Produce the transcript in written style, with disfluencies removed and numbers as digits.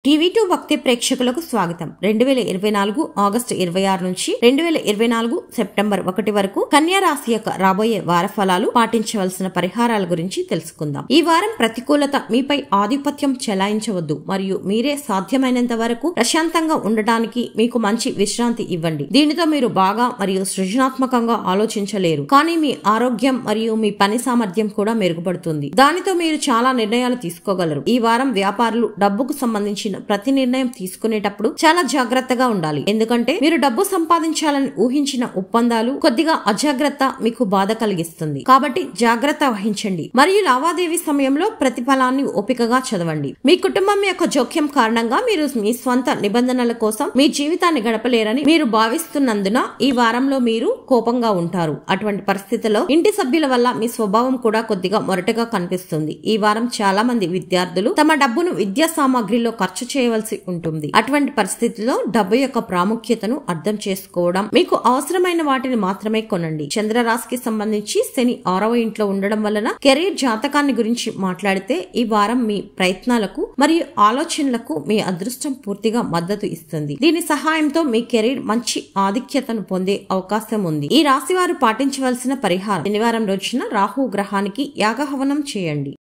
టీవీ2 భక్తి ప్రేక్షకులకు స్వాగతం. 2024 ఆగస్టు 26 నుంచి 2024 సెప్టెంబర్ 1 వరకు కన్యా రాశి యొక్క రాబోయే వార ఫలాలు, పాటించవలసిన పరిహారాల గురించి తెలుసుకుందాం. ఈ వారం ప్రతికూలత మీపై ఆధిపత్యం చెలాయించవద్దు మరియు మీరే సాధ్యమైనంత వరకు ప్రశాంతంగా ఉండడానికి మీకు మంచి విశ్రాంతి ఇవ్వండి. దీనితో మీరు బాగా మరియు సృజనాత్మకంగా ఆలోచించలేరు, కానీ మీ ఆరోగ్యం మరియు మీ పని సామర్థ్యం కూడా మెరుగుపడుతుంది. దానితో మీరు చాలా నిర్ణయాలు తీసుకోగలరు. ఈ వారం వ్యాపారులు డబ్బుకు సంబంధించి ప్రతి నిర్ణయం తీసుకునేటప్పుడు చాలా జాగ్రత్తగా ఉండాలి, ఎందుకంటే మీరు డబ్బు సంపాదించాలని ఊహించిన ఒప్పందాలు కొద్దిగా అజాగ్రత్త మీకు బాధ కలిగిస్తుంది. కాబట్టి జాగ్రత్త వహించండి మరియు లావాదేవీ సమయంలో ప్రతిఫలాన్ని ఓపికగా చదవండి. మీ కుటుంబం యొక్క జోక్యం కారణంగా మీరు మీ స్వంత నిబంధనల కోసం మీ జీవితాన్ని గడపలేరని మీరు భావిస్తున్నందున ఈ వారంలో మీరు కోపంగా ఉంటారు. అటువంటి పరిస్థితుల్లో ఇంటి సభ్యుల వల్ల మీ స్వభావం కూడా కొద్దిగా మొరటగా కనిపిస్తుంది. ఈ వారం చాలా మంది విద్యార్థులు తమ డబ్బును విద్యా సామాగ్రిలో ఖర్చు చేయవలసి ఉంటుంది. అటువంటి పరిస్థితుల్లో డబ్బు యొక్క ప్రాముఖ్యతను అర్థం చేసుకోవడం, మీకు అవసరమైన వాటిని మాత్రమే కొనండి. చంద్రరాశికి సంబంధించి శని 6వ ఇంట్లో ఉండడం వలన కెరీర్ జాతకాన్ని గురించి మాట్లాడితే ఈ వారం మీ ప్రయత్నాలకు మరియు ఆలోచనలకు మీ అదృష్టం పూర్తిగా మద్దతు ఇస్తుంది. దీని సహాయంతో మీ కెరీర్ మంచి ఆధిక్యతను పొందే అవకాశం ఉంది. ఈ రాశి వారు పాటించవలసిన పరిహారం: శనివారం రోజున రాహు గ్రహానికి యాగహవనం చేయండి.